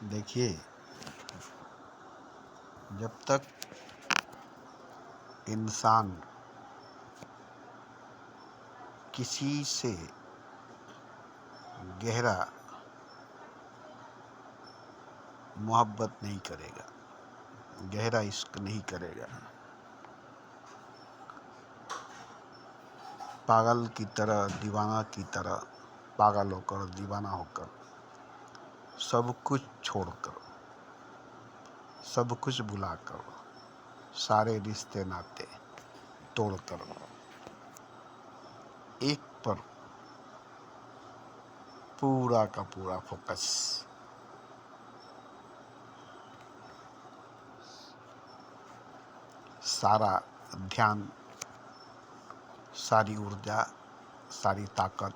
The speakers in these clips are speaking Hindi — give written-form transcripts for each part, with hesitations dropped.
देखिए, जब तक इंसान किसी से गहरा मोहब्बत नहीं करेगा, गहरा इश्क नहीं करेगा, पागल की तरह, दीवाना की तरह पागल होकर, दीवाना होकर, सब कुछ छोड़कर, सब कुछ भुलाकर, सारे रिश्ते नाते तोड़कर एक पर पूरा का पूरा फोकस, सारा ध्यान, सारी ऊर्जा, सारी ताकत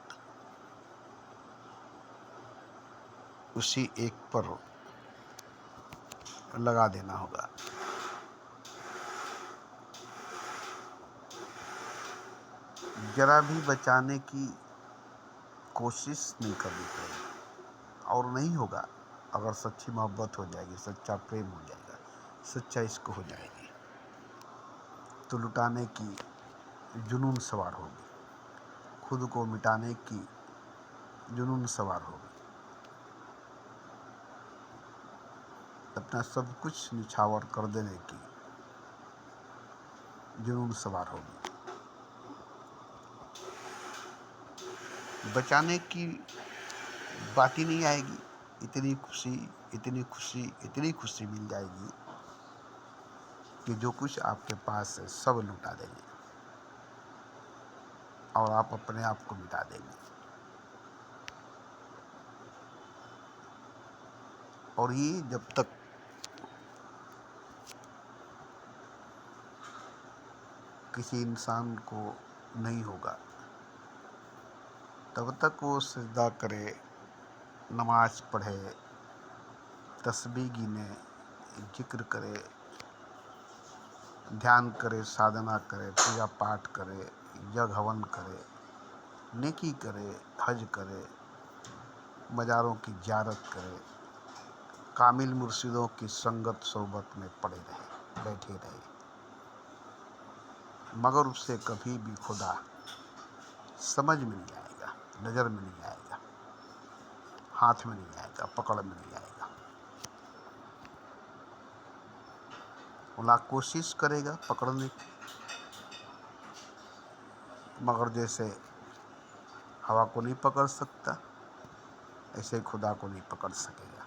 उसी एक पर लगा देना होगा। जरा भी बचाने की कोशिश नहीं करनी पड़ेगी और नहीं होगा। अगर सच्ची मोहब्बत हो जाएगी, सच्चा प्रेम हो जाएगा, सच्चा इश्क हो जाएगी, तो लुटाने की जुनून सवार होगी, खुद को मिटाने की जुनून सवार होगी, अपना सब कुछ निछावर कर देने की जुनून सवार होगी। बचाने की बात ही नहीं आएगी। इतनी खुशी, इतनी खुशी, इतनी खुशी मिल जाएगी कि जो कुछ आपके पास है सब लुटा देंगे और आप अपने आप को मिटा देंगे। और ये जब तक किसी इंसान को नहीं होगा, तब तक वो सजदा करे, नमाज पढ़े, तस्बीह गिने, जिक्र करे, ध्यान करे, साधना करे, पूजा पाठ करे, यज्ञ हवन करे, नेकी करे, हज करे, मज़ारों की ज़ियारत करे, कामिल मुर्शिदों की संगत सोबत में पड़े रहे, बैठे रहे, मगर उससे कभी भी खुदा समझ में नहीं आएगा, नज़र में नहीं आएगा, हाथ में नहीं आएगा, पकड़ में नहीं आएगा। खुदा कोशिश करेगा पकड़ने की, मगर जैसे हवा को नहीं पकड़ सकता, ऐसे खुदा को नहीं पकड़ सकेगा।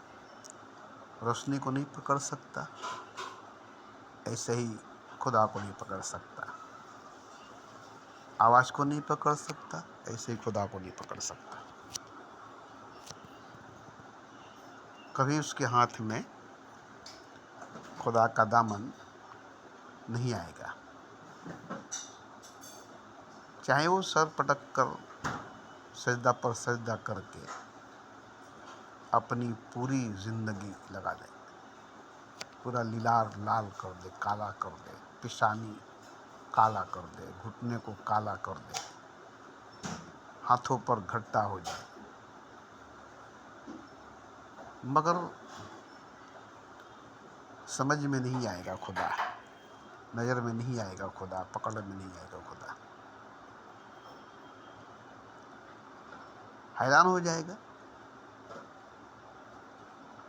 रोशनी को नहीं पकड़ सकता, ऐसे ही खुदा को नहीं पकड़ सकता। आवाज़ को नहीं पकड़ सकता, ऐसे ही खुदा को नहीं पकड़ सकता। कभी उसके हाथ में खुदा का दामन नहीं आएगा। चाहे वो सर पटक कर सजदा पर सजदा करके अपनी पूरी जिंदगी लगा दे, पूरा लीलार लाल कर दे, काला कर दे, पेशानी काला कर दे, घुटने को काला कर दे, हाथों पर घट्टा हो जाए, मगर समझ में नहीं आएगा खुदा, नज़र में नहीं आएगा खुदा, पकड़ में नहीं आएगा खुदा। हैरान हो जाएगा,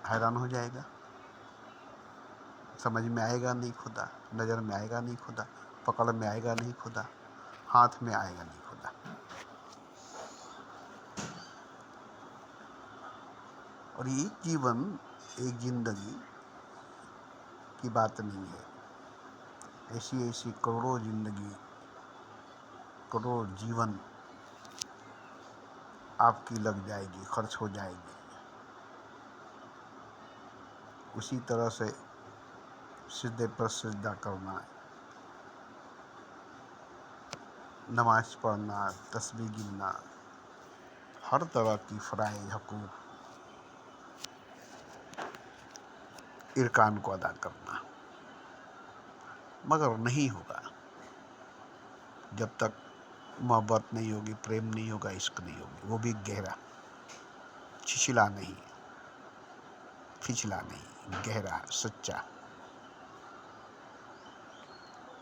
हैरान हो जाएगा। समझ में आएगा नहीं खुदा, नज़र में आएगा नहीं खुदा, पकड़ में आएगा नहीं खुदा, हाथ में आएगा नहीं खुदा। और ये जीवन, एक जिंदगी की बात नहीं है। ऐसी ऐसी करोड़ों जिंदगी, करोड़ों जीवन आपकी लग जाएगी, खर्च हो जाएगी। उसी तरह से सिजदे पर सिजदा करना, नमाज पढ़ना, तस्बीह गिनना, हर तरह की फ़राइज़, हकूक़, इरकान को अदा करना, मगर नहीं होगा जब तक मोहब्बत नहीं होगी, प्रेम नहीं होगा, इश्क नहीं होगी, वो भी गहरा, छिछला नहीं, पिछला नहीं, गहरा, सच्चा।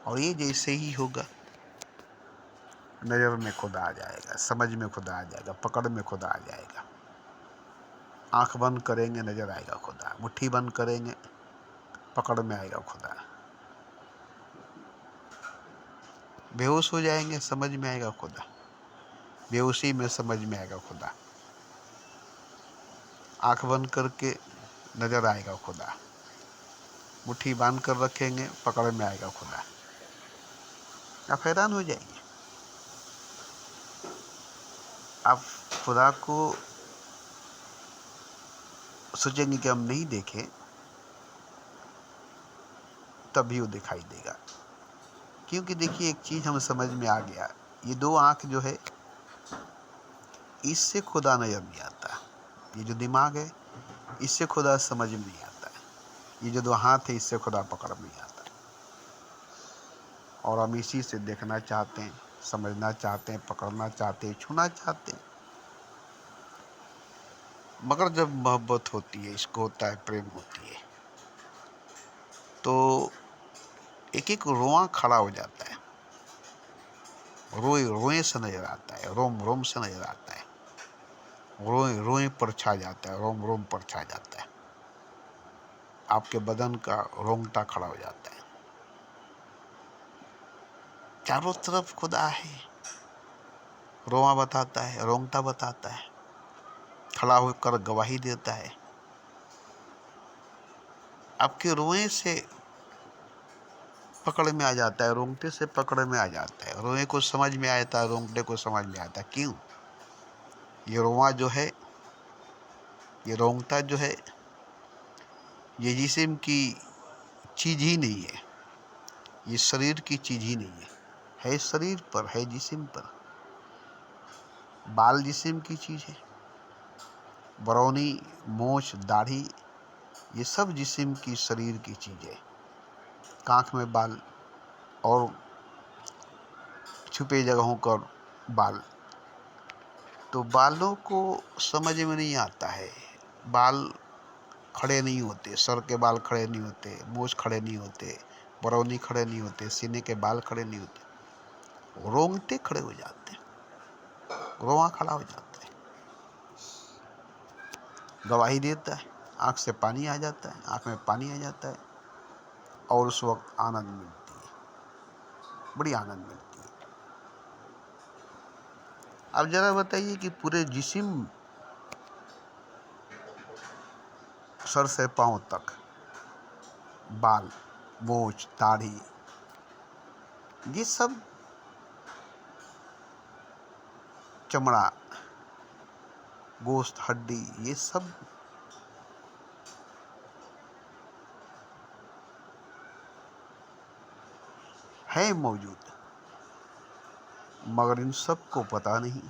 और ये जैसे ही होगा, नज़र में खुदा आ जाएगा, समझ में खुदा आ जाएगा, पकड़ में खुदा आ जाएगा। आंख बंद करेंगे नजर आएगा खुदा, मुट्ठी बंद करेंगे पकड़ में आएगा खुदा, बेहोश हो जाएंगे समझ में आएगा खुदा, बेहोशी में समझ में आएगा खुदा, आंख बंद करके नजर आएगा खुदा, मुट्ठी बांध कर रखेंगे पकड़ में आएगा खुदा। आप हैरान हो जाएंगे। आप खुदा को सोचेंगे कि हम नहीं देखें, तब भी वो दिखाई देगा। क्योंकि देखिए एक चीज़ हमें समझ में आ गया, ये दो आँख जो है इससे खुदा नजर नहीं आता, ये जो दिमाग है इससे खुदा समझ में नहीं आता, ये जो दो हाथ है इससे खुदा पकड़ में नहीं आता। और हम इसी से देखना चाहते हैं, समझना चाहते हैं, पकड़ना चाहते हैं, छूना चाहते हैं। मगर जब मोहब्बत होती है, इसको होता है प्रेम होती है, तो एक एक रोआ खड़ा हो जाता है, रोए रोए से नजर आता है, रोम रोम से नजर आता है, रोए रोए पर छा जाता है, रोम रोम पर छा जाता है, आपके बदन का रोंगटा खड़ा हो जाता है। चारों तरफ खुदा है, रोआ बताता है, रोंगटा बताता है, खड़ा होकर गवाही देता है। आपके रोए से पकड़ में आ जाता है, रोंगटे से पकड़ में आ जाता है, रोए को समझ में आता है, रोंगटे को समझ में आता है। क्यों? ये रोआ जो है, ये रोंगटा जो है, ये जिस्म की चीज़ ही नहीं है, ये शरीर की चीज़ ही नहीं है शरीर पर, है जिस्म पर। बाल जिस्म की चीज़ है, बरौनी, मोछ, दाढ़ी, ये सब जिस्म की, शरीर की चीज़ है। कांख में बाल और छुपे जगहों पर बाल, तो बालों को समझ में नहीं आता है। बाल खड़े नहीं होते, सर के बाल खड़े नहीं होते, मूछ खड़े नहीं होते, बरौनी खड़े नहीं होते, सीने के बाल खड़े नहीं होते, रोंगटे खड़े हो जाते हैं, रोआ खड़ा हो जाता है, गवाही देता है, आँख से पानी आ जाता है, आँख में पानी आ जाता है, और उस वक्त आनंद मिलती है, बड़ी आनंद मिलती है। अब जरा बताइए कि पूरे जिस्म, सर से पांव तक बाल, मूछ, दाढ़ी, ये सब चमड़ा, गोश्त, हड्डी, ये सब है मौजूद, मगर इन सब को पता नहीं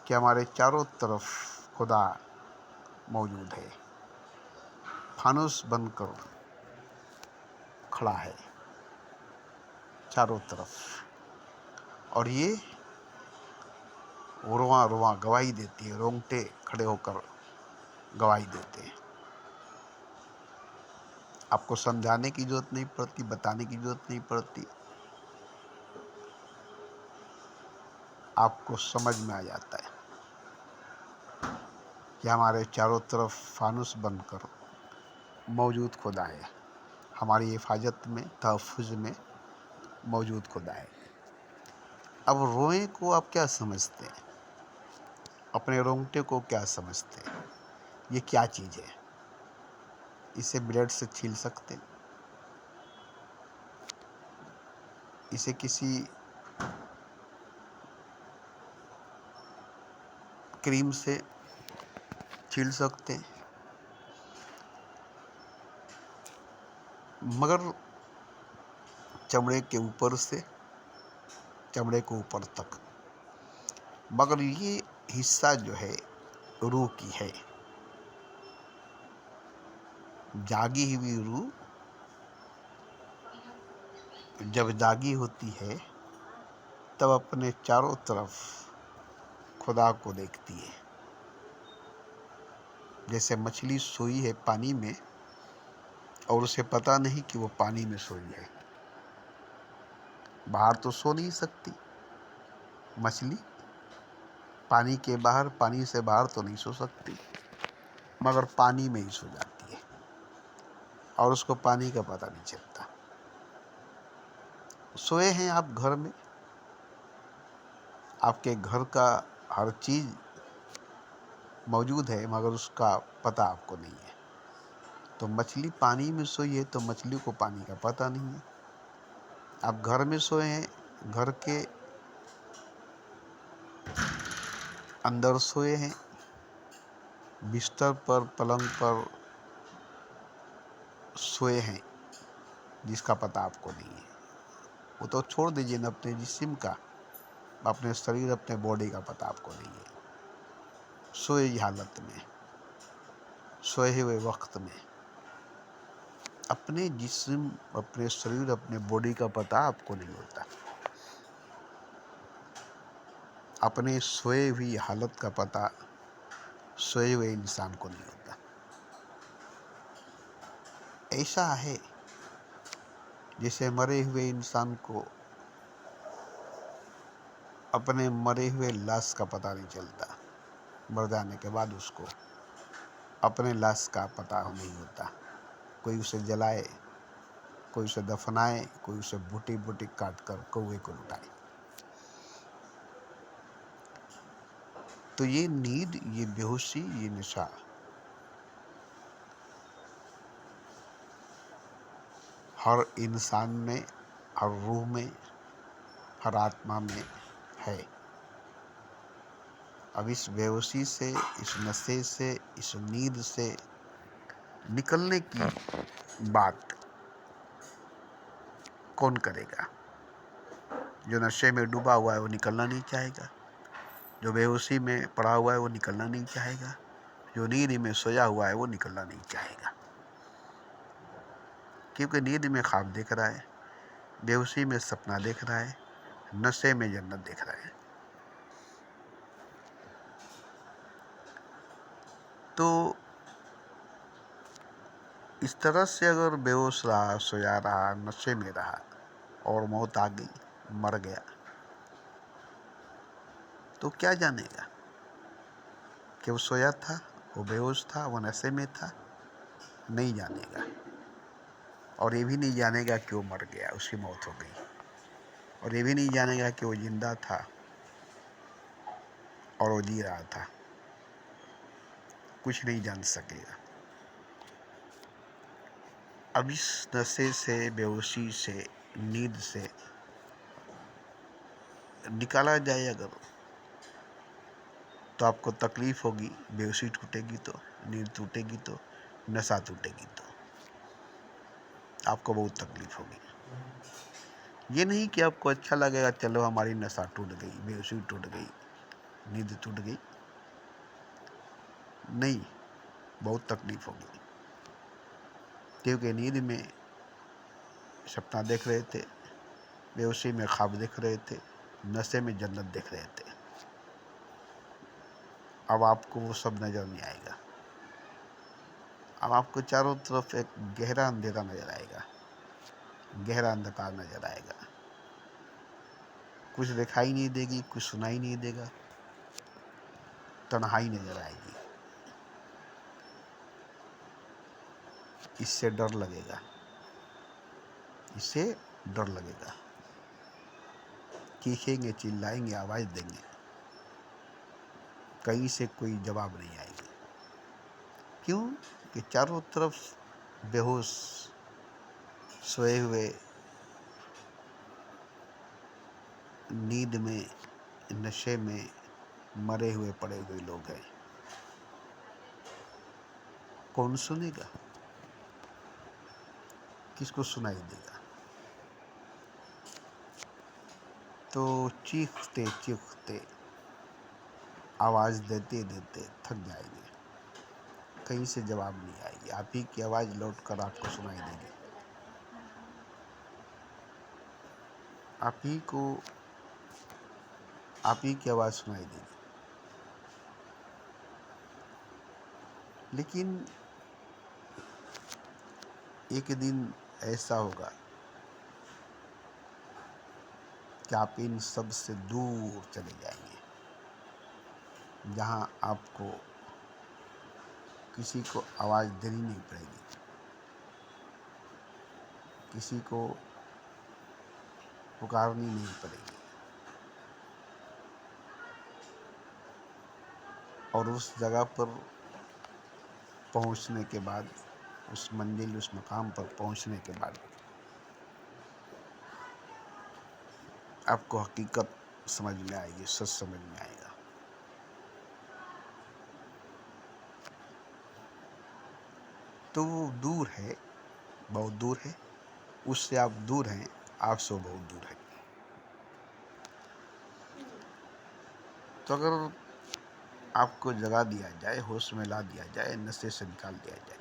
कि हमारे चारों तरफ खुदा मौजूद है, फानुस बनकर खड़ा है चारों तरफ। और ये रोआ रोआ गवाही देती है, रोंगटे खड़े होकर गवाही देते हैं। आपको समझाने की जरूरत नहीं पड़ती, बताने की जरूरत नहीं पड़ती, आपको समझ में आ जाता है कि हमारे चारों तरफ फानुस बनकर मौजूद खुदा है, हमारी हिफाजत में, तहफ़्फ़ुज़ में मौजूद खुदा है। अब रोए को आप क्या समझते हैं? अपने रोंगटे को क्या समझते हैं? ये क्या चीज़ है? इसे ब्लेड से छील सकते हैं? इसे किसी क्रीम से छील सकते हैं? मगर चमड़े के ऊपर से चमड़े को ऊपर तक, मगर ये हिस्सा जो है रूह की है, जागी हुई रूह जब जागी होती है तब अपने चारों तरफ खुदा को देखती है। जैसे मछली सोई है पानी में और उसे पता नहीं कि वो पानी में सोई है। बाहर तो सो नहीं सकती मछली, पानी के बाहर, पानी से बाहर तो नहीं सो सकती, मगर पानी में ही सो जाती है और उसको पानी का पता नहीं चलता। सोए हैं आप घर में, आपके घर का हर चीज़ मौजूद है मगर उसका पता आपको नहीं है। तो मछली पानी में सोई है तो मछली को पानी का पता नहीं है। आप घर में सोए हैं, घर के अंदर सोए हैं, बिस्तर पर, पलंग पर सोए हैं, जिसका पता आपको नहीं है। वो तो छोड़ दीजिए ना, अपने जिस्म का, अपने शरीर, अपने बॉडी का पता आपको नहीं है। सोए ही हालत में, सोए हुए वक्त में अपने जिस्म, अपने शरीर, अपने बॉडी का पता आपको नहीं होता। अपने सोए हुई हालत का पता सोए हुए इंसान को नहीं होता। ऐसा है जैसे मरे हुए इंसान को अपने मरे हुए लाश का पता नहीं चलता, मर जाने के बाद उसको अपने लाश का पता नहीं होता। कोई उसे जलाए, कोई उसे दफनाए, कोई उसे बूटी बूटी काट कर कौवे को लुटाए। तो ये नींद, ये बेहोशी, ये नशा हर इंसान में, हर रूह में, हर आत्मा में है। अब इस बेहोशी से, इस नशे से, इस नींद से निकलने की बात कौन करेगा? जो नशे में डूबा हुआ है वो निकलना नहीं चाहेगा, जो बेहोशी में पड़ा हुआ है वो निकलना नहीं चाहेगा, जो नींद में सोया हुआ है वो निकलना नहीं चाहेगा। क्योंकि नींद में ख्वाब देख रहा है, बेहोशी में सपना देख रहा है, नशे में जन्नत देख रहा है। तो इस तरह से अगर बेहोश रहा, सोया रहा, नशे में रहा और मौत आ गई, मर गया, तो क्या जानेगा कि वो सोया था, वो बेहोश था, वो नशे में था? नहीं जानेगा। और ये भी नहीं जानेगा कि वो मर गया, उसकी मौत हो गई। और ये भी नहीं जानेगा कि वो जिंदा था और वो जी रहा था। कुछ नहीं जान सकेगा। अब इस नशे से, बेहोशी से, नींद से निकाला जाए अगर, तो आपको तकलीफ होगी। बेहोशी टूटेगी तो, नींद टूटेगी तो, नशा टूटेगी तो आपको बहुत तकलीफ होगी। ये नहीं कि आपको अच्छा लगेगा, चलो हमारी नशा टूट गई, बेहोशी टूट गई, नींद टूट गई। नहीं, बहुत तकलीफ होगी। क्योंकि नींद में सपना देख रहे थे, बेहोशी में ख्वाब देख रहे थे, नशे में जन्नत देख रहे थे। अब आपको वो सब नज़र नहीं आएगा। अब आपको चारों तरफ एक गहरा अंधेरा नजर आएगा, गहरा अंधकार नजर आएगा। कुछ दिखाई नहीं देगी, कुछ सुनाई नहीं देगा, तन्हाई नजर आएगी। इससे डर लगेगा, इससे डर लगेगा। चीखेंगे, चिल्लाएंगे, आवाज़ देंगे, कहीं से कोई जवाब नहीं आएगी। क्यों? कि चारों तरफ बेहोश, सोए हुए, नींद में, नशे में मरे हुए पड़े हुए लोग हैं। कौन सुनेगा? किसको सुनाई देगा? तो चीखते चीखते, आवाज़ देते देते थक जाएंगे, कहीं से जवाब नहीं आएगी। आप ही की आवाज़ लौट कर आपको सुनाई देगी। आप ही को, आप ही की आवाज़ सुनाई देगी। लेकिन एक दिन ऐसा होगा कि आप इन सब से दूर चले जाएंगे, जहाँ आपको किसी को आवाज़ देनी नहीं पड़ेगी, किसी को पुकारनी नहीं पड़ेगी, और उस जगह पर पहुंचने के बाद, उस मंजिल, उस मकाम पर पहुंचने के बाद आपको हकीकत समझ में आएगी, सच समझ में आएगा। तो वो दूर है, बहुत दूर है, उससे आप दूर हैं, आपसे बहुत दूर है। तो अगर आपको जगा दिया जाए, होश में ला दिया जाए, नशे से निकाल दिया जाए,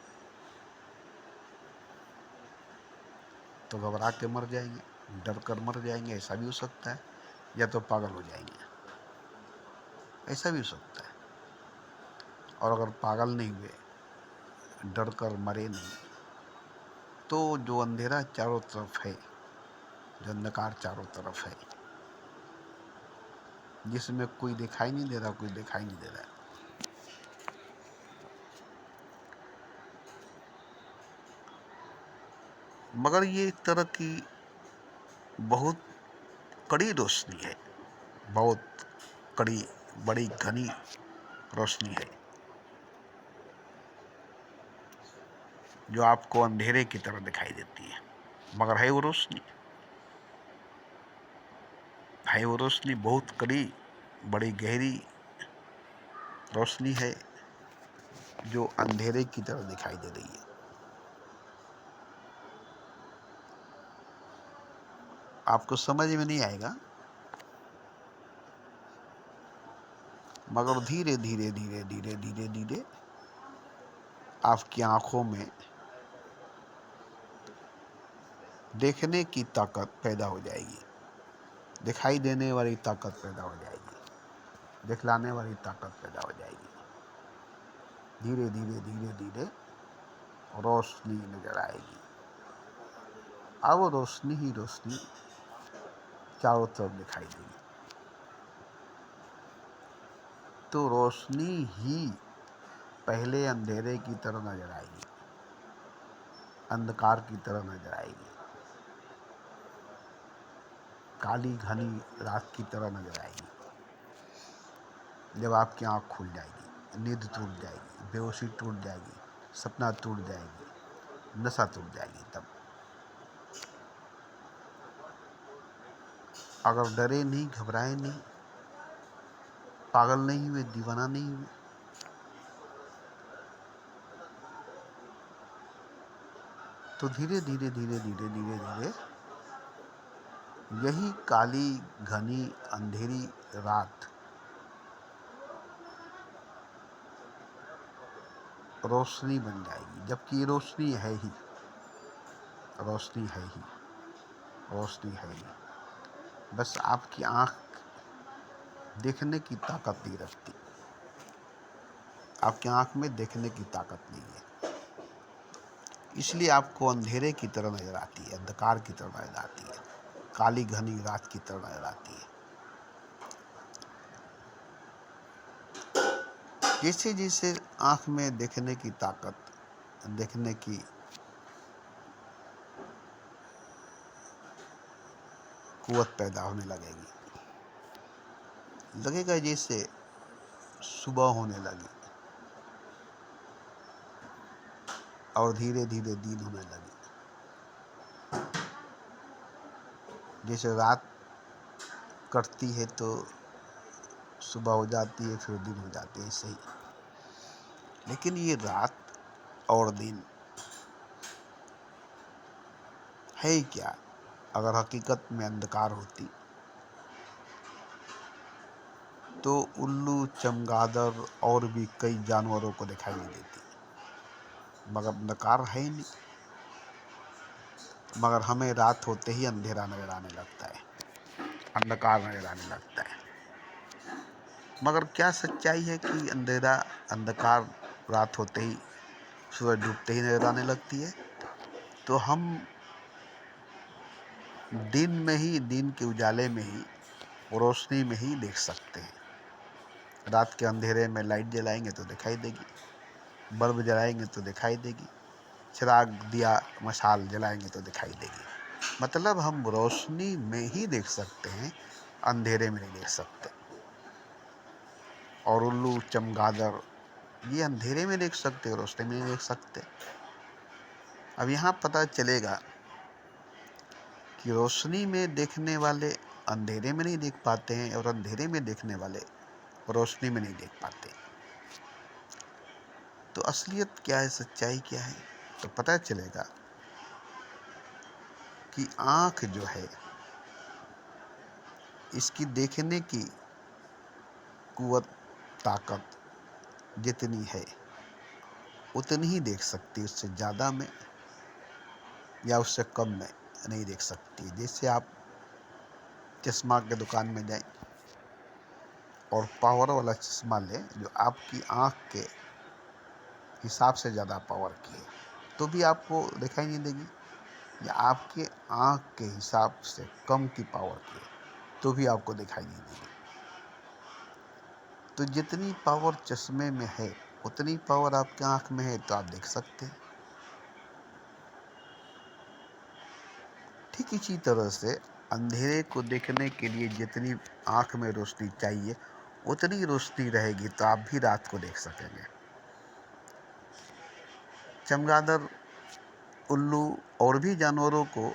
तो घबरा के मर जाएंगे, डर कर मर जाएंगे, ऐसा भी हो सकता है, या तो पागल हो जाएंगे, ऐसा भी हो सकता है। और अगर पागल नहीं हुए, डर कर मरे नहीं, तो जो अंधेरा चारों तरफ है, जो अंधकार चारों तरफ है, जिसमें कोई दिखाई नहीं दे रहा, कोई दिखाई नहीं दे रहा, मगर ये एक तरह की बहुत कड़ी रोशनी है, बहुत कड़ी, बड़ी घनी रोशनी है, जो आपको अंधेरे की तरह दिखाई देती है, मगर है वो रोशनी, है वो रोशनी बहुत कड़ी, बड़ी गहरी रोशनी है, जो अंधेरे की तरह दिखाई दे रही है। आपको समझ में नहीं आएगा, मगर धीरे धीरे धीरे धीरे धीरे धीरे आपकी आंखों में देखने की ताकत पैदा हो जाएगी, दिखाई देने वाली ताकत पैदा हो जाएगी, दिखलाने वाली ताकत पैदा हो जाएगी। धीरे धीरे धीरे धीरे रोशनी नजर आएगी। अब वो रोशनी ही रोशनी चारों तरफ दिखाई देगी। तो रोशनी ही पहले अंधेरे की तरह नजर आएगी, अंधकार की तरह नजर आएगी, काली घनी रात की तरह नजर आएगी। जब आपकी आँख खुल जाएगी, नींद टूट जाएगी, बेहोशी टूट जाएगी, सपना टूट जाएगी, नशा टूट जाएगी, तब अगर डरे नहीं, घबराए नहीं, पागल नहीं हुए, दीवाना नहीं हुए, तो धीरे धीरे धीरे धीरे धीरे धीरे यही काली घनी अंधेरी रात रोशनी बन जाएगी, जबकि ये रोशनी है ही, रोशनी है ही, रोशनी है ही, बस आपकी आँख देखने की ताकत नहीं रखती, आपकी आँख में देखने की ताकत नहीं है, इसलिए आपको अंधेरे की तरह नजर आती है, अंधकार की तरह नजर आती है, काली घनी रात की तरह नजर आती है। जैसे जैसे आँख में देखने की ताकत, देखने की कुव्वत पैदा होने लगेगी, लगेगा जैसे सुबह होने लगी और धीरे धीरे दिन होने लगी, जैसे रात कटती है तो सुबह हो जाती है, फिर दिन हो जाती है, ऐसे ही। लेकिन ये रात और दिन है क्या? अगर हकीकत में अंधकार होती तो उल्लू, चमगादड़ और भी कई जानवरों को दिखाई नहीं देती, मगर अंधकार है ही नहीं, मगर हमें रात होते ही अंधेरा नजर आने लगता है, अंधकार नजर आने लगता है। मगर क्या सच्चाई है कि अंधेरा, अंधकार रात होते ही, सूरज डूबते ही नजर आने लगती है। तो हम दिन में ही, दिन के उजाले में ही, रोशनी में ही देख सकते हैं। रात के अंधेरे में लाइट जलाएंगे तो दिखाई देगी, बल्ब जलाएंगे तो दिखाई देगी, चिराग दिया मशाल जलाएंगे तो दिखाई देगी। मतलब हम रोशनी में ही देख सकते हैं, अंधेरे में नहीं देख सकते। और उल्लू, चमगादड़ ये अंधेरे में देख सकते, रोशनी में नहीं देख सकते। अब यहाँ पता चलेगा कि रोशनी में देखने वाले अंधेरे में नहीं देख पाते हैं, और अंधेरे में देखने वाले रोशनी में नहीं देख पाते। तो असलियत क्या है, सच्चाई क्या है, तो पता चलेगा कि आँख जो है, इसकी देखने की कुव्वत, ताकत जितनी है उतनी ही देख सकती, उससे ज़्यादा में या उससे कम में नहीं देख सकती। जैसे आप चश्मा के दुकान में जाएं और पावर वाला चश्मा लें जो आपकी आँख के हिसाब से ज़्यादा पावर की है, तो भी आपको दिखाई नहीं देगी। या आपके आँख के हिसाब से कम की पावर की है, तो भी आपको दिखाई नहीं देगी। तो जितनी पावर चश्मे में है उतनी पावर आपके आँख में है, तो आप देख सकते हैं। ठीक इसी तरह से अंधेरे को देखने के लिए जितनी आँख में रोशनी चाहिए उतनी रोशनी रहेगी, तो आप भी रात को देख सकेंगे। चमगादड़, उल्लू और भी जानवरों को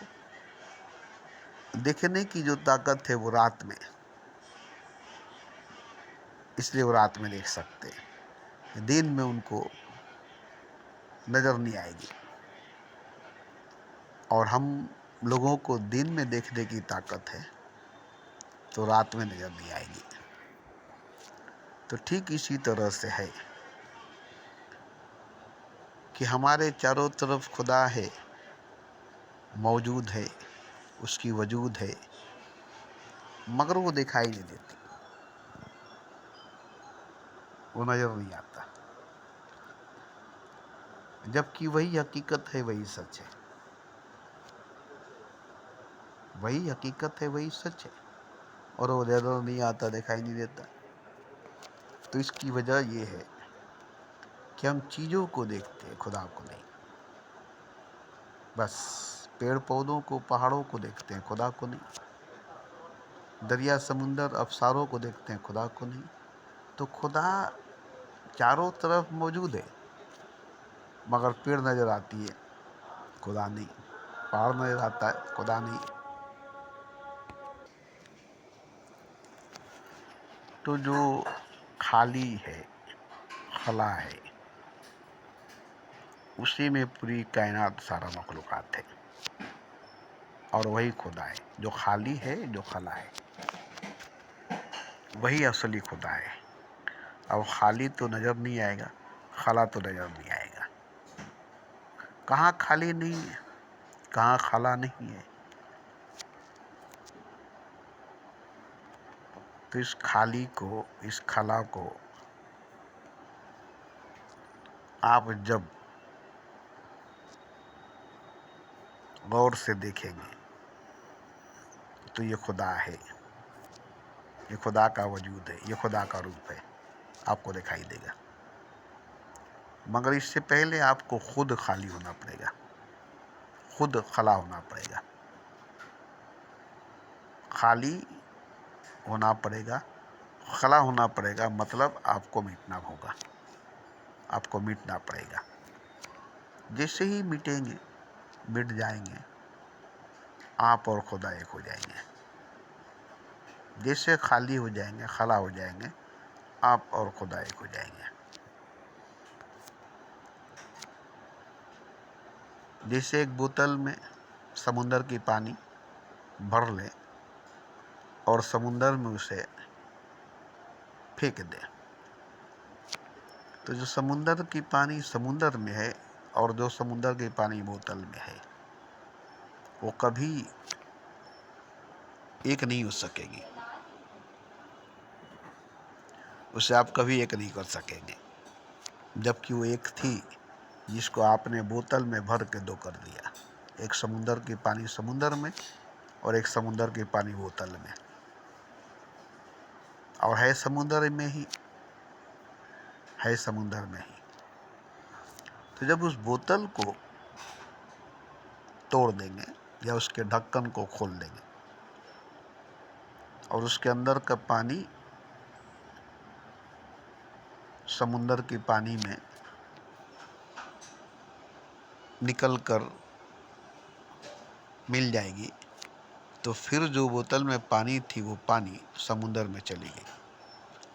देखने की जो ताकत है वो रात में, इसलिए वो रात में देख सकते हैं। दिन में उनको नज़र नहीं आएगी। और हम लोगों को दिन में देखने की ताकत है, तो रात में नज़र नहीं आएगी। तो ठीक इसी तरह से है कि हमारे चारों तरफ खुदा है, मौजूद है, उसकी वजूद है, मगर वो दिखाई नहीं देती, वो नज़र नहीं आता। जबकि वही हकीकत है, वही सच है, वही हकीकत है, वही सच है, और वो नज़र नहीं आता, दिखाई नहीं देता। तो इसकी वजह ये है कि हम चीज़ों को देखते हैं, खुदा को नहीं। बस पेड़ पौधों को, पहाड़ों को देखते हैं, खुदा को नहीं। दरिया, समुंदर, अफसारों को देखते हैं, खुदा को नहीं। तो खुदा चारों तरफ मौजूद है, मगर पेड़ नज़र आती है, खुदा नहीं। पहाड़ नज़र आता है, खुदा नहीं। तो जो खाली है, खला है, उसी में पूरी कायनात, सारा मखलूक़ात है, और वही खुदा है। जो खाली है, जो खला है, वही असली खुदा है। अब खाली तो नज़र नहीं आएगा, खला तो नज़र नहीं आएगा। कहाँ खाली नहीं है, कहाँ खला नहीं है। तो इस खाली को, इस खला को आप जब गौर से देखेंगे तो ये खुदा है, ये खुदा का वजूद है, ये खुदा का रूप है, आपको दिखाई देगा। मगर इससे पहले आपको खुद खाली होना पड़ेगा, खुद खला होना पड़ेगा। खाली होना पड़ेगा, खला होना पड़ेगा, मतलब आपको मिटना होगा, आपको मिटना पड़ेगा। जैसे ही मिटेंगे, मिट जाएंगे, आप और खुदा एक हो जाएंगे। जैसे खाली हो जाएंगे, खला हो जाएंगे, आप और खुदा एक हो जाएंगे। जैसे एक बोतल में समुंदर की पानी भर लें और समुंदर में उसे फेंक दें, तो जो समुंदर की पानी समुंदर में है और जो समुंदर की पानी बोतल में है, वो कभी एक नहीं हो सकेगी, उसे आप कभी एक नहीं कर सकेंगे। जबकि वो एक थी जिसको आपने बोतल में भर के दो कर दिया। एक समुंदर की पानी समुंदर में और एक समुंदर की पानी बोतल में, और है समुंदर में ही, है समुंदर में ही। तो जब उस बोतल को तोड़ देंगे या उसके ढक्कन को खोल देंगे और उसके अंदर का पानी समुंदर की पानी में निकल कर मिल जाएगी, तो फिर जो बोतल में पानी थी वो पानी समुंदर में चली गई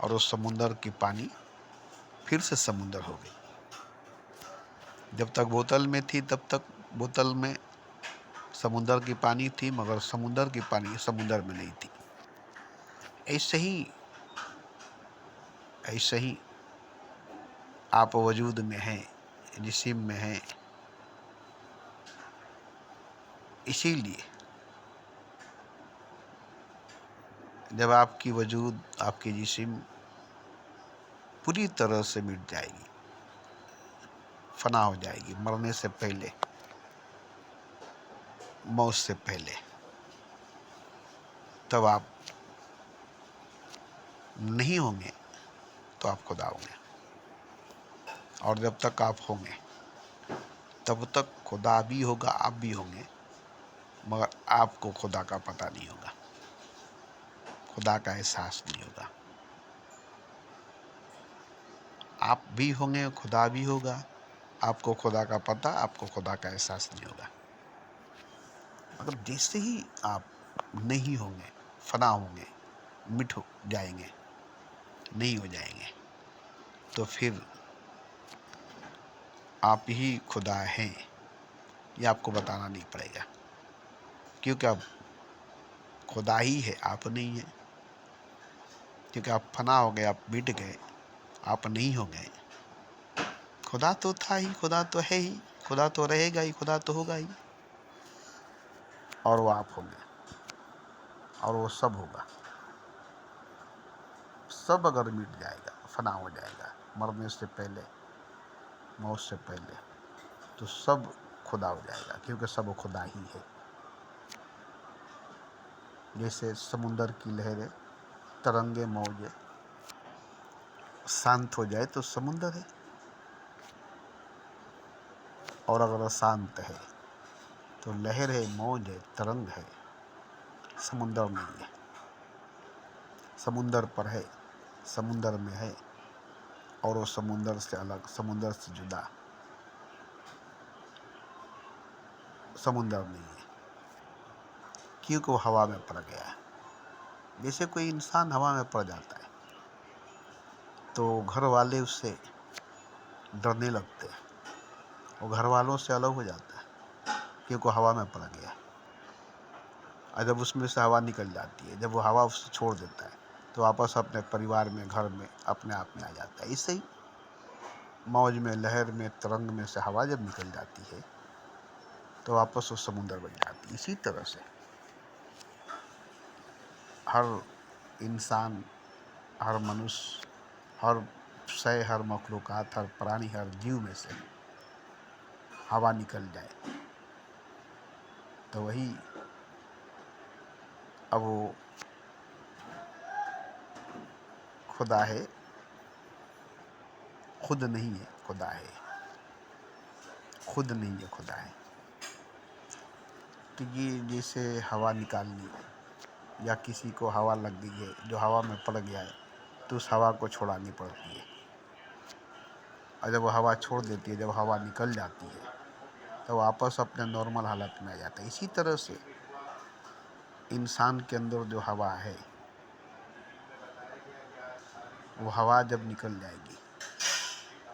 और उस समुंदर की पानी फिर से समुंदर हो गई। जब तक बोतल में थी तब तक बोतल में समुंदर की पानी थी, मगर समुंदर की पानी समुंदर में नहीं थी। ऐसे ही आप वजूद में हैं, जिस्म में हैं। इसीलिए जब आपकी वजूद, आपकी जिस्म पूरी तरह से मिट जाएगी, फना हो जाएगी, मरने से पहले, मौत से पहले, तब आप नहीं होंगे तो आप खुदा होंगे। और जब तक आप होंगे तब तक खुदा भी होगा, आप भी होंगे, मगर आपको खुदा का पता नहीं होगा, खुदा का एहसास नहीं होगा। आप भी होंगे, खुदा भी होगा, आपको खुदा का पता, आपको खुदा का एहसास नहीं होगा। मगर जैसे ही आप नहीं होंगे, फना होंगे, मिट हो जाएंगे, नहीं हो जाएंगे, तो फिर आप ही खुदा हैं, ये आपको बताना नहीं पड़ेगा, क्योंकि आप खुदा ही है, आप नहीं है। क्योंकि आप फना हो गए, आप मिट गए, आप नहीं हो गए। खुदा तो था ही, खुदा तो है ही, खुदा तो रहेगा ही, खुदा तो होगा ही, और वो आप होंगे और वो सब होगा। सब अगर मिट जाएगा, फना हो जाएगा, मरने से पहले, मौत से पहले, तो सब खुदा हो जाएगा, क्योंकि सब खुदा ही है। जैसे समुंदर की लहरें, तरंगे, मौजें शांत हो जाए तो समुंदर है, और अगर अशांत है तो लहर है, मौज है, तरंग है, समुंदर नहीं है। समुंदर पर है, समुंदर में है, और वो समुंदर से अलग, समुंदर से जुदा समुंदर नहीं है, क्योंकि वो हवा में पड़ गया है। जैसे कोई इंसान हवा में पड़ जाता है तो घर वाले उससे डरने लगते हैं, वो घर वालों से अलग हो जाता है, क्योंकि हवा में पड़ गया। और जब उसमें से हवा निकल जाती है, जब वो हवा उससे छोड़ देता है, तो वापस अपने परिवार में, घर में, अपने आप में आ जाता है। इससे ही मौज में, लहर में, तरंग में से हवा जब निकल जाती है तो वापस वो समुंदर बन जाती है। इसी तरह से हर इंसान, हर मनुष्य, हर शय, हर मखलूक़ात, हर प्राणी, हर जीव में से हवा निकल जाए तो वही अब वो खुदा है, खुद नहीं है, खुदा है, खुद नहीं है, खुदा है। तो ये जैसे हवा निकालनी, या किसी को हवा लग गई है, जो हवा में पड़ गया है, तो उस हवा को छुड़ानी पड़ती है, और जब वो हवा छोड़ देती है, जब हवा निकल जाती है, तो वापस अपने नॉर्मल हालत में आ जाता है। इसी तरह से इंसान के अंदर जो हवा है, वो हवा जब निकल जाएगी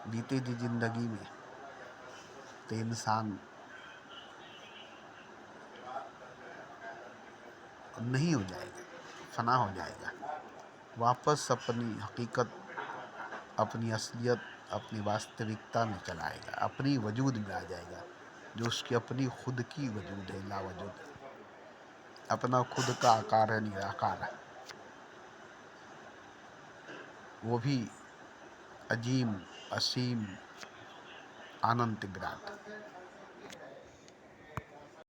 बीती जी जिंदगी में, तो इंसान नहीं हो जाएगा, फना हो जाएगा, वापस अपनी हकीकत, अपनी असलियत, अपनी वास्तविकता में चला आएगा, अपनी वजूद में आ जाएगा, जो उसकी अपनी खुद की वजूद है, लावजूद, अपना खुद का आकार है, निराकार है। वो भी अजीम, असीम, अनंत विराट।